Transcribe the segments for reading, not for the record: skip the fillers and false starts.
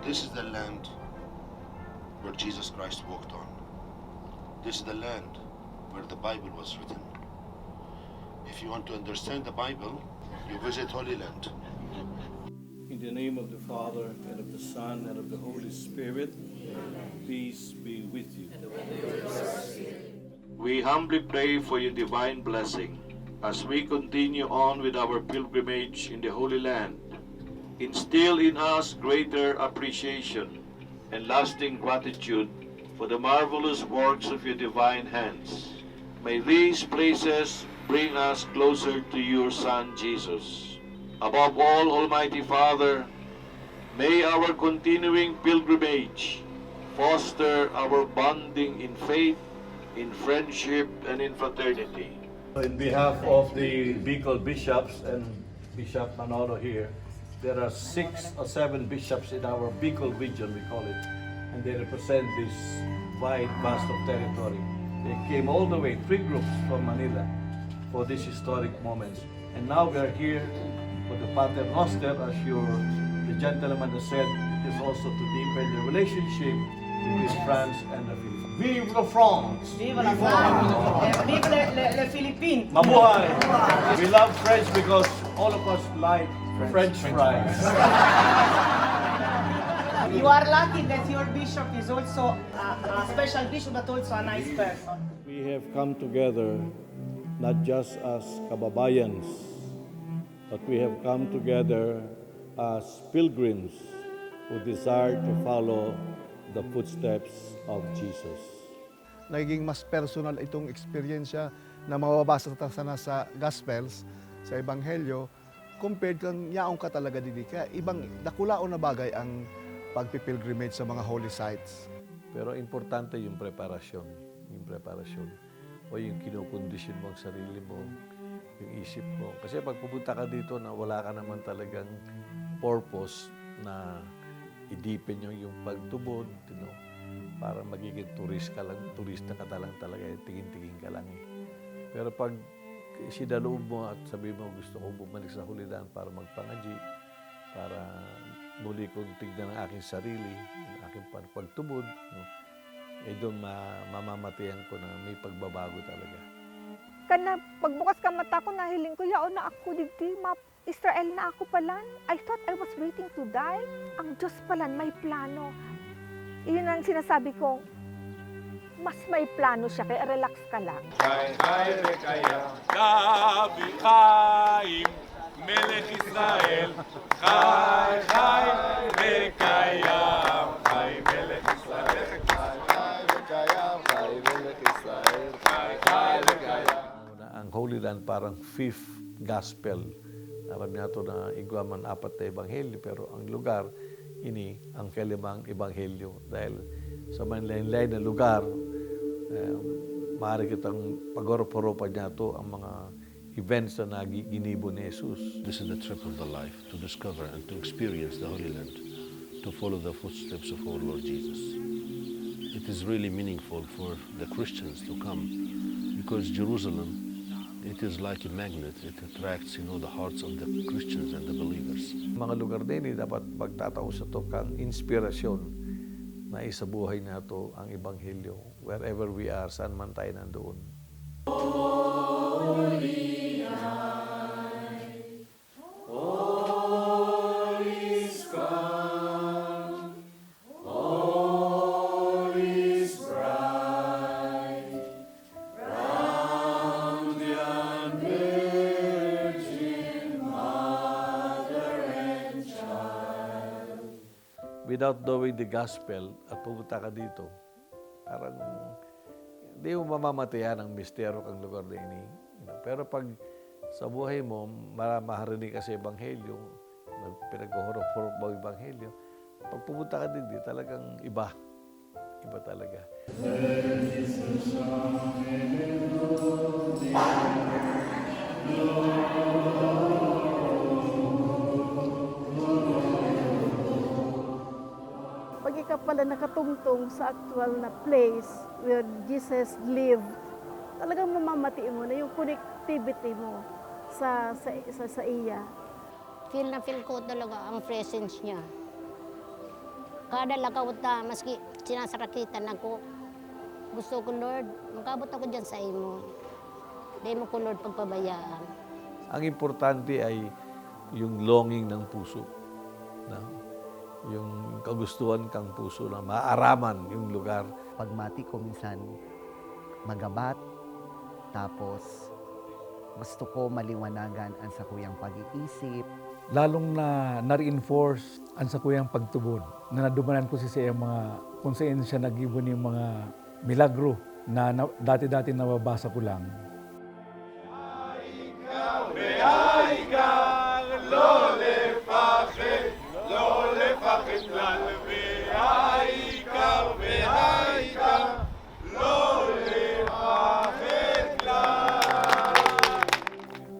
This is the land where Jesus Christ walked on. This is the land where the Bible was written. If you want to understand the Bible, you visit Holy Land. In the name of the Father, and of the Son, and of the Holy Spirit, peace be with you. We humbly pray for your divine blessing as we continue on with our pilgrimage in the Holy Land. Instill in us greater appreciation and lasting gratitude for the marvelous works of your divine hands. May these places bring us closer to your Son, Jesus. Above all, Almighty Father, may our continuing pilgrimage foster our bonding in faith, in friendship, and in fraternity. In behalf of the Bicol bishops and Bishop Manolo here, there are 6 or 7 bishops in our Bicol region, we call it, and they represent this wide, vast of territory. They came all the way, 3 groups from Manila, for these historic moments. And now we are here for the Pater Noster, as the gentleman has said, it is also to deepen the relationship between France and the Philippines. Vive la France! Vive la France! Vive les Philippines! Mabuhay! We love French because all of us like French fries. You are lucky that your bishop is also a special bishop, but also a nice person. We have come together not just as kababayans, but we have come together as pilgrims who desire to follow the footsteps of Jesus. Naging mas personal itong eksperyensya na mababasa sa Gospels, sa Ebanghelyo, compared kang yaong ka talaga didi ka. Ibang nakulaon na bagay ang pagpipilgrimage sa mga holy sites. Pero importante yung preparasyon. O yung kinukondisyon mo ang sarili mo, yung isip mo. Kasi pag pupunta ka dito na wala ka naman talagang purpose na i-deepen yung pagtubod, para magiging turista ka lang talaga, tingin-tingin ka lang eh. Pero pag isinaloob mo at sabi mo gusto ko bumalik sa Holy Land para magpangaji, para muli kong tignan ang aking sarili, ang aking pagtubod, doon mamamatayan ko na may pagbabago talaga. Kana pagbukas ka mata ko, nahiling ko, yaon na ako digdi, Israel na ako palan. I thought I was waiting to die. Ang Diyos palan may plano. Iyon ang sinasabi ko, mas may plano siya, kaya relax ka lang. Kay Rekaya, Gabi Chaim, Melech Israel, Kay Rekaya, Kay Melech Israel, Kay Rekaya, Kay Melech Israel, Kay Rekaya. Ang Holy Land parang 5th gospel. Alam niya ito na igwaman 4 na ebanghelyo, pero ang lugar, ini ang kalimang ebanghelyo. Dahil sa manlain-lain na lugar, maaari kitang pag-oropa-oropa niya ito ang mga events na ginibo ni Jesus. This is the trip of the life, to discover and to experience the Holy Land, to follow the footsteps of our Lord Jesus. It is really meaningful for the Christians to come, because Jerusalem, it is like a magnet. It attracts, the hearts of the Christians and the believers. Mga lugar din, dapat magtatao sa ito kang inspirasyon na isabuhay na ito ang ebanghelyo. Wherever we are, saan man tayo nandoon. Without knowing the gospel at pumunta ka dito, parang hindi mo mamamatayan ang misteryo kang lugar na ini. Pero pag sa buhay mo, maharinig ka sa Ebanghelyo, pinag-hurok-hurok mo ang Ebanghelyo, pag pumunta ka din dito, talagang iba. Iba talaga. Pag ikaw pala nakatungtong sa actual na place where Jesus lived, talagang mamamatiin mo na yung connectivity mo sa iya. Feel na feel ko talaga ang presence niya. Kada lakawt ta, maski sinasarakitan ako, gusto ko, Lord, magkabot ako dyan sa imo. Di mo ko, Lord, pagpabayaan. Ang importante ay yung longing ng puso. Yung kagustuhan kang puso na maaraman yung lugar. Pagmati ko minsan magabat, tapos gusto ko maliwanagan ang sakuyang pag-iisip. Lalong na-reinforce ang sakuyang pagtubod. Na nadumanan ko sa mga kung saan siya nag-ibon yung mga milagro na dati-dati nababasa ko lang.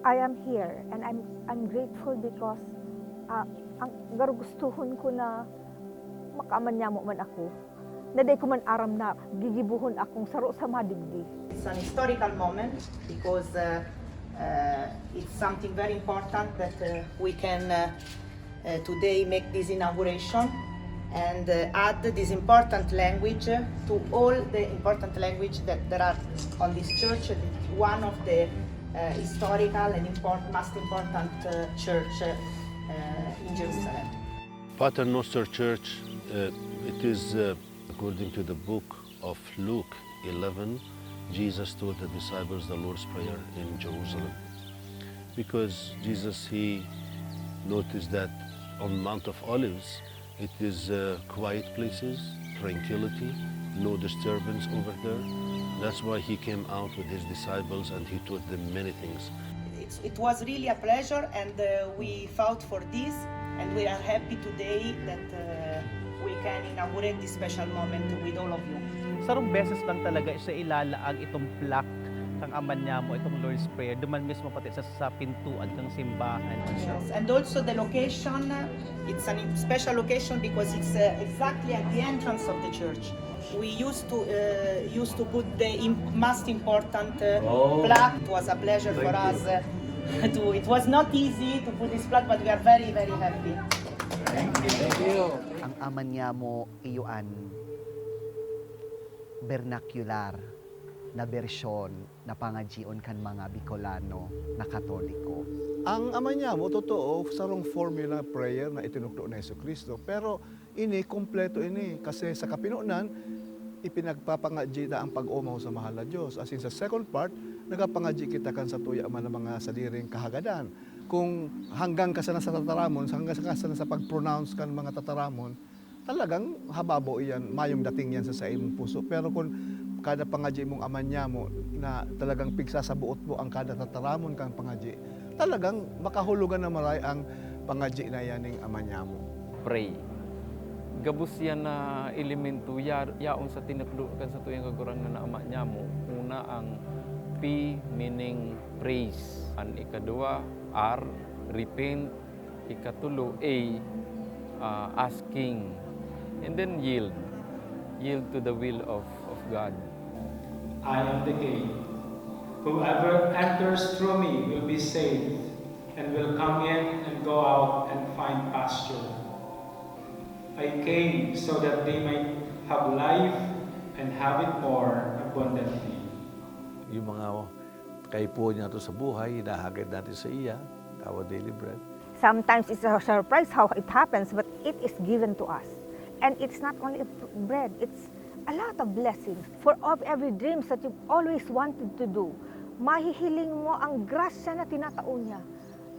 I am here and I'm grateful because ang garugustuhon ko na makamanyamo man ako. Naday ko man aram na gigibuhon akong saro sa madigdi. It's an historical moment because it's something very important that we can today make this inauguration and add this important language to all the important language that there are on this church. It's one of the historical and most important church in Jerusalem. Pater Noster Church, it is according to the book of Luke 11, Jesus taught the disciples the Lord's Prayer in Jerusalem. Because Jesus, he noticed that on Mount of Olives, it is quiet places, tranquility, no disturbance over there. That's why he came out with his disciples and he taught them many things. It was really a pleasure and we fought for this and we are happy today that we can inaugurate this special moment with all of you. Sarong beses lang talaga siya ilalaag itong plaque kang Ama Niamo, itong Lord's Prayer. Duman mismo pati sa pintuan ng simbahan. Yes. And also the location, it's a special location because it's exactly at the entrance of the church. We used to put the most important plaque. It was a pleasure for us. It was not easy to put this plaque, but we are very, very happy. Thank you. Ang Ama Niamo iyuan vernacular na bersyon na pangajion kan mga Bikolano na Katoliko. Ang Ama Niamo, totoo, sarong formula prayer na itinuklo na Jesucristo. Pero ini, kompleto ini. Kasi sa kapinunan, ipinagpapangadji na ang pag-umaw sa mahal na Diyos. As in sa second part, nagapangadji kita kan sa tuya man ng mga saliring kahagadan. Kung hanggang ka sana sa tataramon, hanggang ka sana sa pag-pronounce kan mga tataramon, talagang hababo iyan, mayong dating yan sa imong puso. Pero kung kada pangadji mong Ama Niamo na talagang pigsa sa buot mo ang kada tataramon kang pangadji, talagang makahulugan na maray ang pangadji na yaning Ama Niamo. Pray. Gabus yan na elemento yaon sa tinaplukan sa tuyang kagurang na Ama Niamo. Una ang P meaning praise. Ang ikadua R repent. Ikatulo A asking. And then yield. Yield to the will of God. I am the gate. Whoever enters through me will be saved and will come in and go out and find pasture. I came so that they might have life and have it more abundantly. Yung mga Kaipo niya ito sa buhay, hinahagad natin sa iya, our daily bread. Sometimes it's a surprise how it happens, but it is given to us. And it's not only bread, it's a lot of blessings. For of every dreams that you've always wanted to do, mahihiling mo ang grasya na tinataon niya.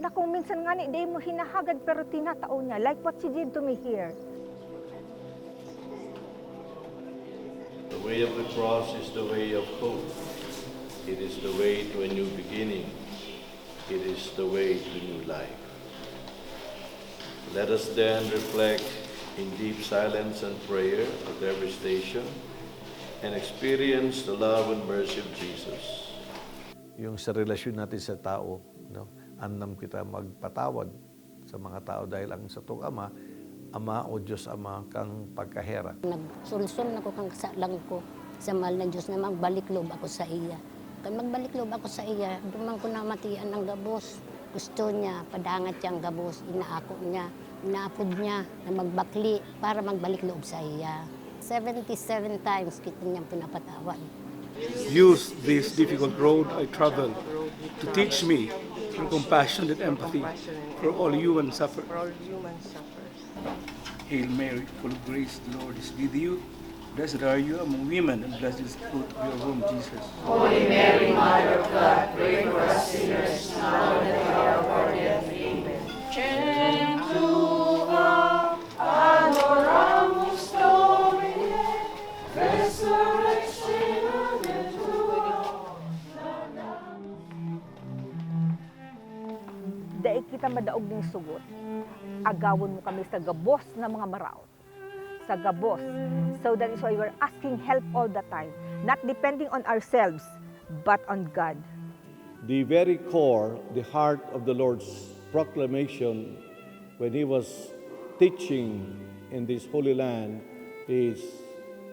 Na kung minsan nga di mo hinahagad pero tinataon niya, like what she did to me here. The way of the cross is the way of hope. It is the way to a new beginning. It is the way to new life. Let us then reflect in deep silence and prayer at every station and experience the love and mercy of Jesus. Yung sa relasyon natin sa tao, no? Annam kita magpatawad sa mga tao dahil ang sa tong Ama o Diyos Ama kang pagkahera. Nagsulsol na ko kang kasalang ko sa mahal na Diyos na magbalik loob ako sa iya. Kaya magbalik loob ako sa iya, dumang ko na matian ang gabos. Gusto niya, padangat siyang gabos, inaapod niya na magbakli para magbalik loob sa iya. 77 times kita niyang pinapatawad. Use this difficult road I travel to teach me through compassion and empathy for all human suffer. Hail Mary, full of grace, the Lord is with you. Blessed are you among women, and blessed is the fruit of your womb, Jesus. Holy Mary, Mother of God, pray for us sinners, now and at the hour of our death. Amen. Gentua, adoramus Domine, resurrectione tua. Daig kita madaog ning sugot, agawon mo kami sa gabos na mga maraot. Sa gabos. So that is why we're asking help all the time. Not depending on ourselves, but on God. The very core, the heart of the Lord's proclamation when He was teaching in this Holy Land is,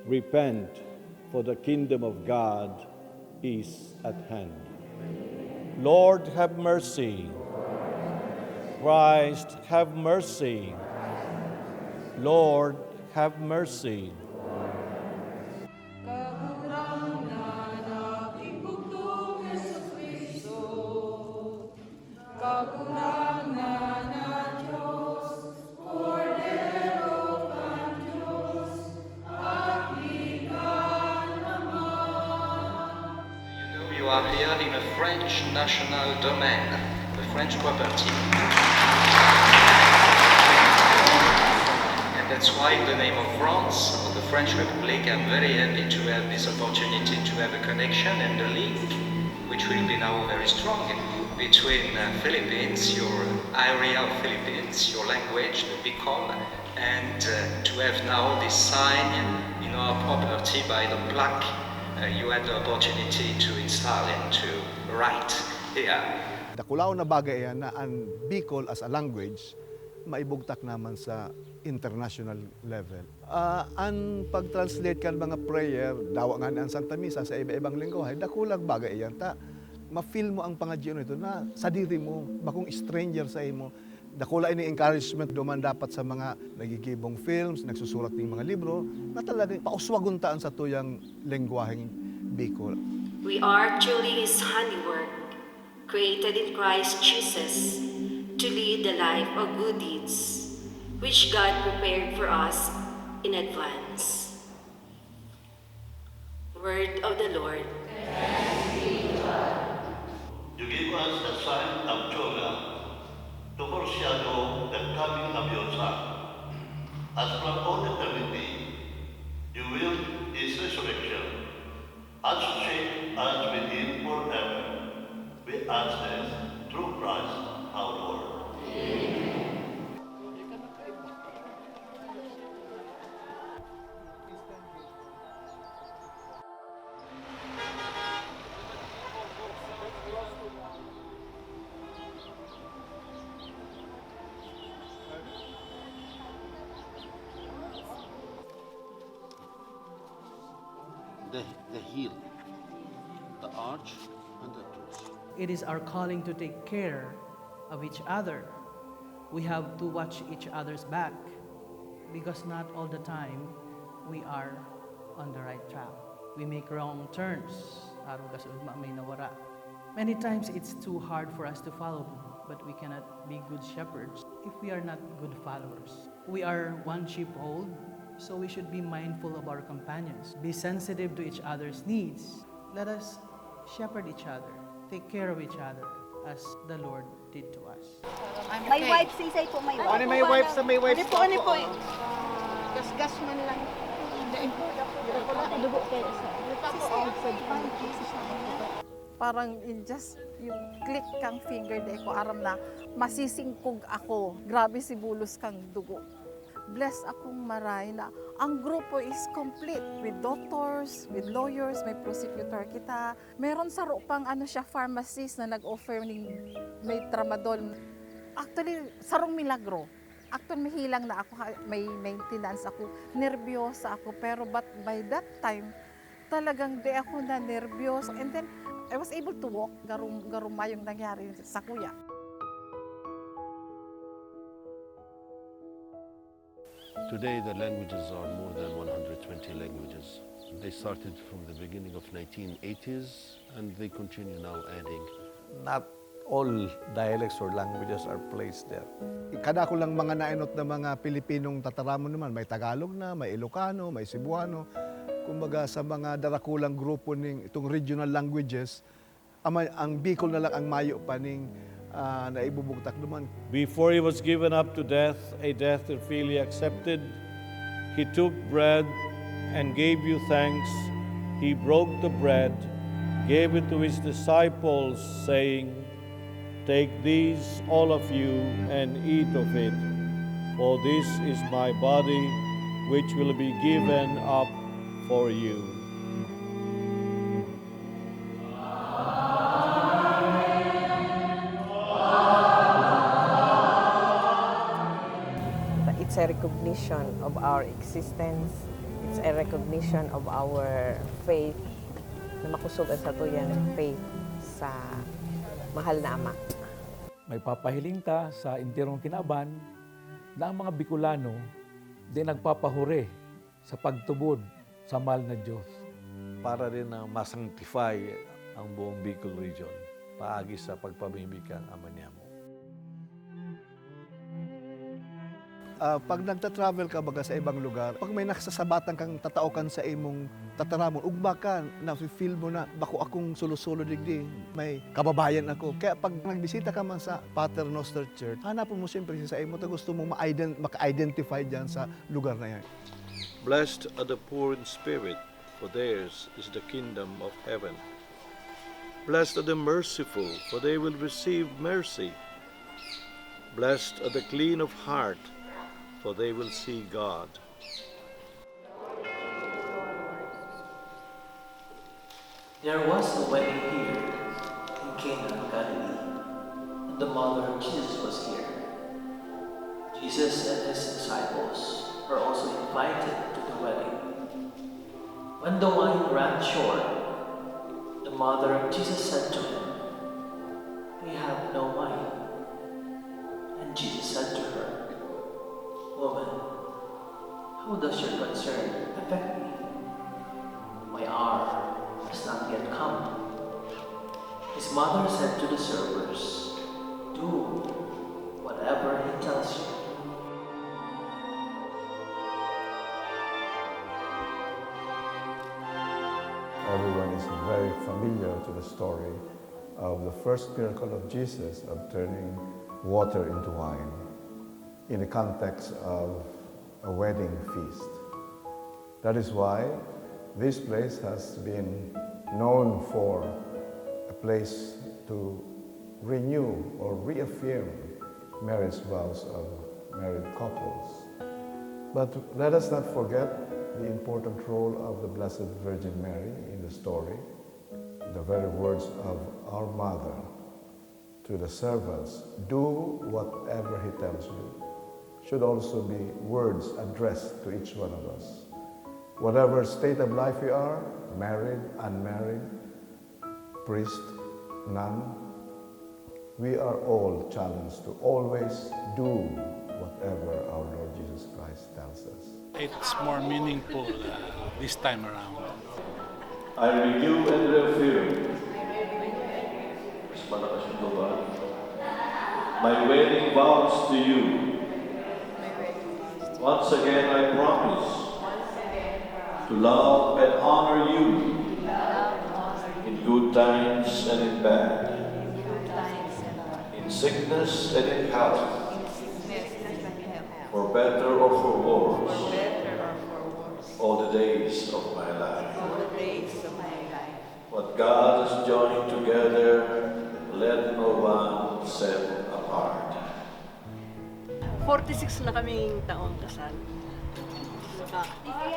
repent, for the kingdom of God is at hand. Lord, have mercy. Christ, have mercy. Lord, have mercy. You are here in a French national domain, the French property. That's why in the name of France, of the French Republic, I'm very happy to have this opportunity to have a connection and a link, which will be now very strong, between Philippines, your area of Philippines, your language, the Bicol, and to have now this sign in our property by the plaque, you had the opportunity to install and to write here. Dakulao na bagay yan na ang Bicol as a language, maibugtak naman sa international level. Ang pag-translate kan mga prayer, dawa nga ang Santa Misa sa iba-ibang lingwahe, dakulag bagay yan. Ma-feel mo ang pangadyon ito na sa diri mo, bakong stranger sa imo. Dakula ini encouragement duman dapat sa mga nagigibong films, nagsusulat ng mga libro, na talagang pauswaguntaan sa tuyang lingwaheng Bicol. We are truly His handiwork, created in Christ Jesus to lead the life of good deeds, which God prepared for us in advance. Word of the Lord. Thanks be to God. You give us the sign of Jonah to foreshadow the coming of your Son. As from all eternity, you will His resurrection, associate us with Him forever. We ask this through Christ our Lord. Amen. The hill, the arch, and the truth. It is our calling to take care of each other. We have to watch each other's back because not all the time we are on the right track. We make wrong turns. Araw kasunod may nawara. Many times it's too hard for us to follow, but we cannot be good shepherds if we are not good followers. We are one sheepfold, so we should be mindful of our companions, be sensitive to each other's needs. Let us shepherd each other, take care of each other as the Lord did to us. May wife, sisay po may wife. May wife sa may wife. Ano po? Gas-gas man lang. Dugo kayo sa. Parang just yung click kang finger de ko aram na masisingkog ako. Grabe si bulos kang dugo. Bless akong maray na ang grupo is complete with doctors, with lawyers, may prosecutor kita. Meron sa pang pharmacist na nag-offer ng may tramadol. Actually, sarong milagro. Actually, mahilang na ako, may maintenance ako, nervyosa ako. Pero but by that time, talagang di ako na nervyos. And then, I was able to walk. Garuma yung nangyari sa kuya. Today the languages are more than 120 languages. They started from the beginning of 1980s and they continue now adding. Not all dialects or languages are placed there. Kada ko lang mga nainot na mga Pilipinong tataramon naman, may Tagalog na, may Ilocano, may Cebuano. Kumbaga sa mga darakulang grupo ng itong regional languages, ang Bicol na lang ang mayo pa ning na ibubugtak naman. Before he was given up to death, a death that freely accepted, he took bread and gave you thanks. He broke the bread, gave it to his disciples, saying, "Take these, all of you, and eat of it, for this is my body, which will be given up for you." It's a recognition of our existence. It's a recognition of our faith na makusog sa tuyang faith sa mahal na Ama. May papahiling ta sa enterong kinaban na ang mga Bikolano di nagpapahure sa pagtubod sa mahal na Diyos. Para rin na masanctify ang buong Bicol region, paagi sa pagpamimikang Ama Niamo. Pag nagta-travel ka baga sa ibang lugar, pag may nakasasabatan kang tataukan sa imong tataramon, ugba ka, na-feel mo na, bako akong sulo-sulo digdi, may kababayan ako. Kaya pag nagbisita ka man sa Pater Noster Church, hanapin mo siyempre sa imo, ta gusto mong maka-identify dyan sa lugar na yan. Blessed are the poor in spirit, for theirs is the kingdom of heaven. Blessed are the merciful, for they will receive mercy. Blessed are the clean of heart, for they will see God. There was a wedding here in Cana of Galilee, and the mother of Jesus was here. Jesus and his disciples were also invited to the wedding. When the wine ran short, the mother of Jesus said to him, "They have no wine." And Jesus said to her, "Woman, how does your concern affect me? My hour has not yet come." His mother said to the servers, "Do whatever he tells you." Everyone is very familiar to the story of the first miracle of Jesus of turning water into wine in the context of a wedding feast. That is why this place has been known for a place to renew or reaffirm marriage vows of married couples. But let us not forget the important role of the Blessed Virgin Mary in the story, the very words of our Mother to the servants, "Do whatever he tells you," should also be words addressed to each one of us. Whatever state of life we are, married, unmarried, priest, nun, we are all challenged to always do whatever our Lord Jesus Christ tells us. It's more meaningful this time around. I renew and reaffirm vows to you. Once again I promise to love and honor you in good times and in bad, in sickness and in health, for better or for worse, all the days of my life. What God has joined together, let no one set apart. 46 na kaming taong kasal. Saka,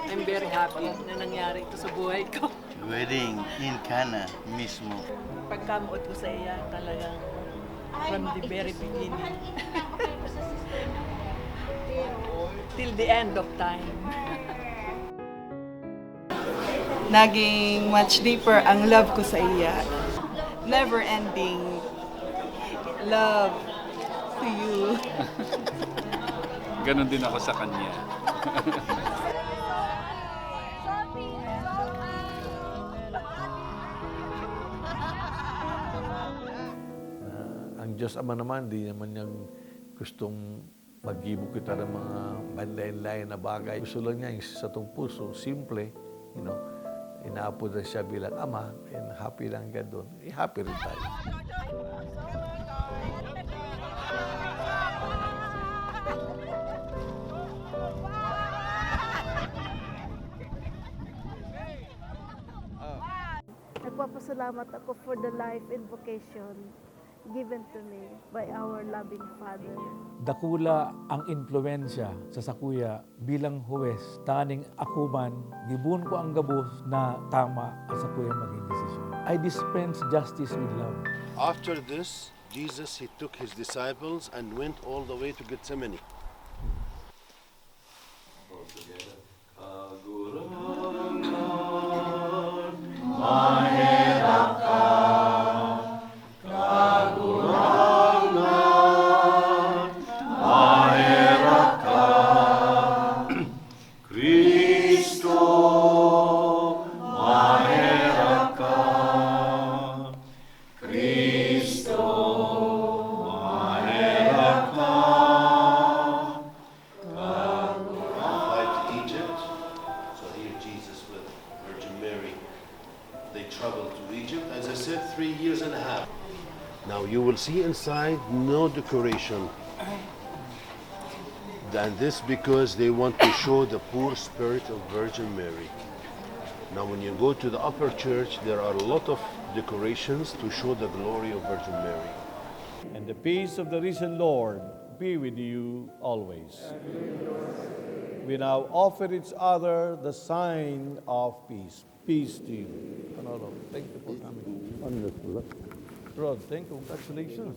I'm very happy na nangyari ito sa buhay ko. Wedding in Cana mismo. Pagkamuot ko sa iya, talagang from the very beginning till the end of time. Naging much deeper ang love ko sa iya. Never ending love to you. Ganon din ako sa kanya. Ang Diyos Ama naman, di naman niyang gustong mag-ibig kita ng mga banlayan-layan na bagay. Gusto lang niya yung sa itong puso, simple, inaapo na siya bilang Ama, and happy lang ka doon. Happy rin tayo. Nagpapasalamat ako for the life and vocation given to me by our loving Father. Dakula ang impluensya sa sakuya bilang huwes, taning ako man, gibun ko ang gabos na tama ang sakuya maging desisyon. I dispense justice with love. After this, Jesus, he took his disciples and went all the way to Gethsemane. Now you will see inside no decoration. And this because they want to show the poor spirit of Virgin Mary. Now when you go to the upper church, there are a lot of decorations to show the glory of Virgin Mary. And the peace of the risen Lord be with you always. We now offer each other the sign of peace. Peace to you. Manolo, thank you for coming. Wonderful. Rod, thank you. Congratulations.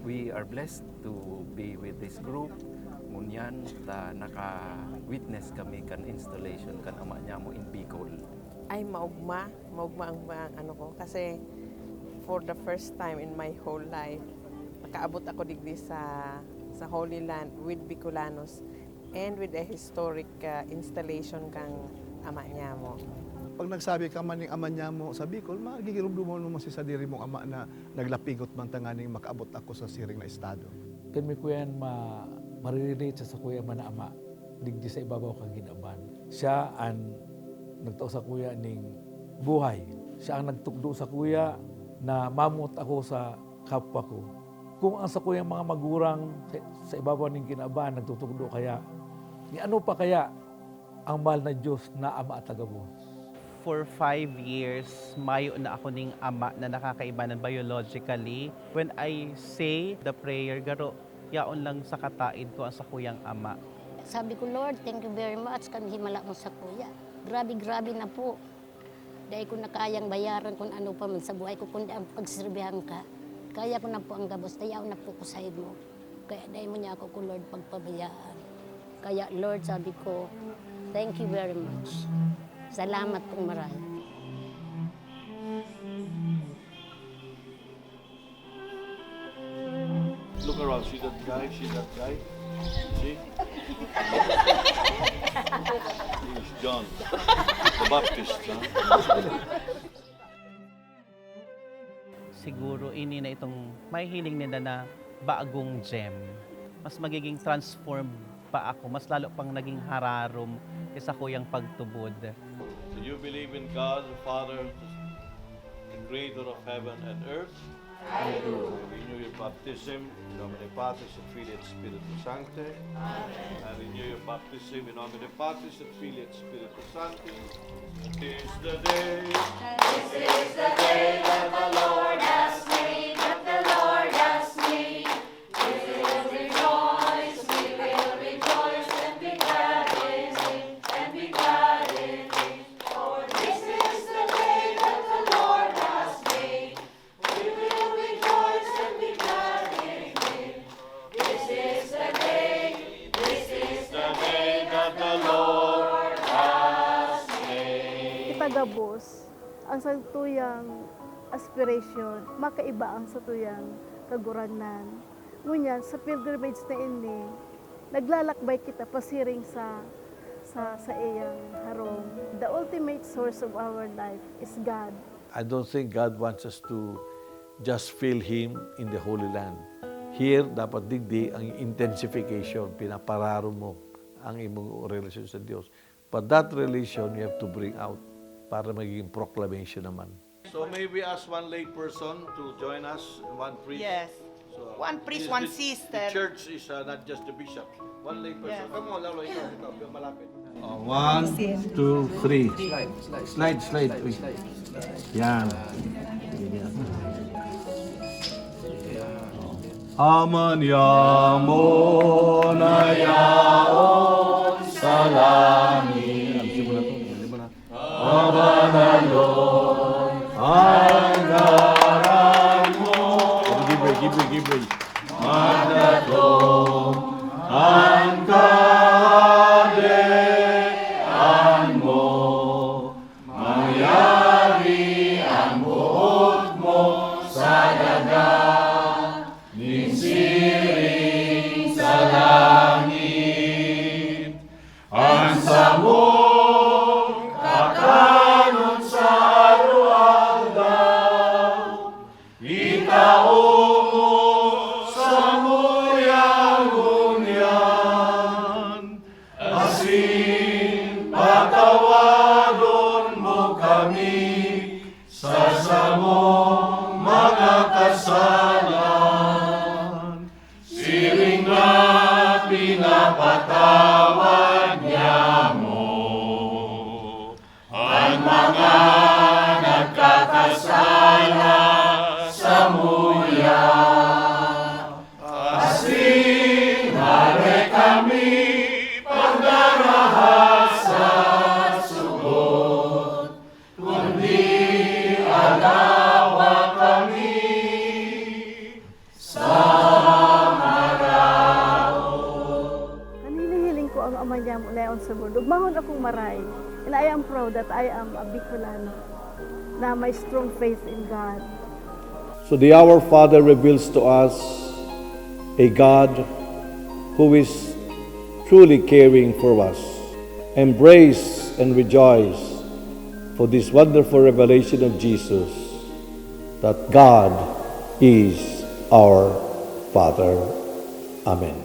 We are blessed to be with this group. Ngunyan ta naka-witness kami kan installation kan Ama Niamo in Bicol. Ay maugma ang ano ko kasi for the first time in my whole life nakaabot ako digdi sa Holy Land with Bicolanos and with a historic installation kang Ama Niamo. Pag nagsabi ka man ng Ama Niamo sa Bicol, magigirumdumo mo si sa diri mong ama na naglapigot man tanganing makaabot ako sa siring na estado. Kami ko yan marirelate sa kuya man na ama, digdi sa ibabaw kang ginaban. Siya ang nagtao sa kuya ning buhay. Siya ang nagtukdo sa kuya na mamut ako sa kapwa ko. Kung ang sa kuya mga magurang sa ibabaw ning ginaban, nagtutugdo kaya, ni ano pa kaya ang mahal na Diyos na ama at tagabos? For 5 years, mayo na ako ning ama na nakakaibanan biologically. When I say the prayer, garo, yaon lang sa kataid ko ang sa kuyang ama. Sabi ko, Lord, thank you very much. Kami himala mo sa kuya. Grabe na po. Dahil ko na kayang bayaran kung ano pa man sa buhay ko, kundi ang pagserbihan ka. Kaya ko na po ang gabos, tayaw na po ko sa mo. Kaya dahil mo niya ako ko, Lord, pagpabayaan. Kaya, Lord, sabi ko, thank you very much. Salamat pong marami. Look around, see that guy, see? He's John, the Baptist, huh? siguro ini na itong may hiling nila na bagong gem. Mas magiging transform pa ako, mas lalo pang naging hararom kaysa ko yung pagtubod. Do you believe in God, the Father, the Creator of heaven and earth? I do. I renew your baptism in nomine Patris et Filii et Spiritus Sancti. Amen. I renew your baptism in nomine Patris et Filii et Spiritus Sancti. This is the day. This is the day that the Lord has made. That the Lord has made. We will rejoice. We will rejoice and be glad in it. And be glad in it. For this is the day that the Lord has made. We will rejoice and be glad in it. This is the day. This is the day that the Lord has made. Itagabos ang satuyang aspiration, makaiba ang satuyang kaguranan. Ngunyan, sa pilgrimage na ini, naglalakbay kita pasiring sa iyang harong. The ultimate source of our life is God. I don't think God wants us to just feel Him in the Holy Land. Here, dapat digdi ang intensification, pinapararo mo ang imong relasyon sa Diyos. But that relation, you have to bring out para magiging proclamation naman. So may we ask one lay person to join us, one priest? Yes. So, One priest, this- one this- sister. The church is not just the bishop. One lay person. Yes. Come on, Lalo, ikaw, malapit. 1, 2, 3. Slide. Uy. Yan. Aman Niamo na yaon sa langit. Abanalon ang ngaran mo. Gibre. Magdadong ang kadean mo. Mangyari ang buot mo sa daga. Ninsiring sa langit. Ang samong kakanon sa ruwagdaw. Itaong mo sa muyangunyan. Asin patawadon mo kami sa samong mga kasalan. Siring na pinapatawad niya mo ang mga nagkakasala sa muya. Asin hare kami pagdarahas sa sugot, kundi agawa kami sa Kanilihiling ko ang Ama Niamo na sa mundo. Mahon akong maray. And I am proud that I am a Bicolano na may strong faith in God. So the Our Father reveals to us a God who is truly caring for us. Embrace and rejoice for this wonderful revelation of Jesus, that God is our Father. Amen.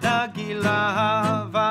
Nagilahava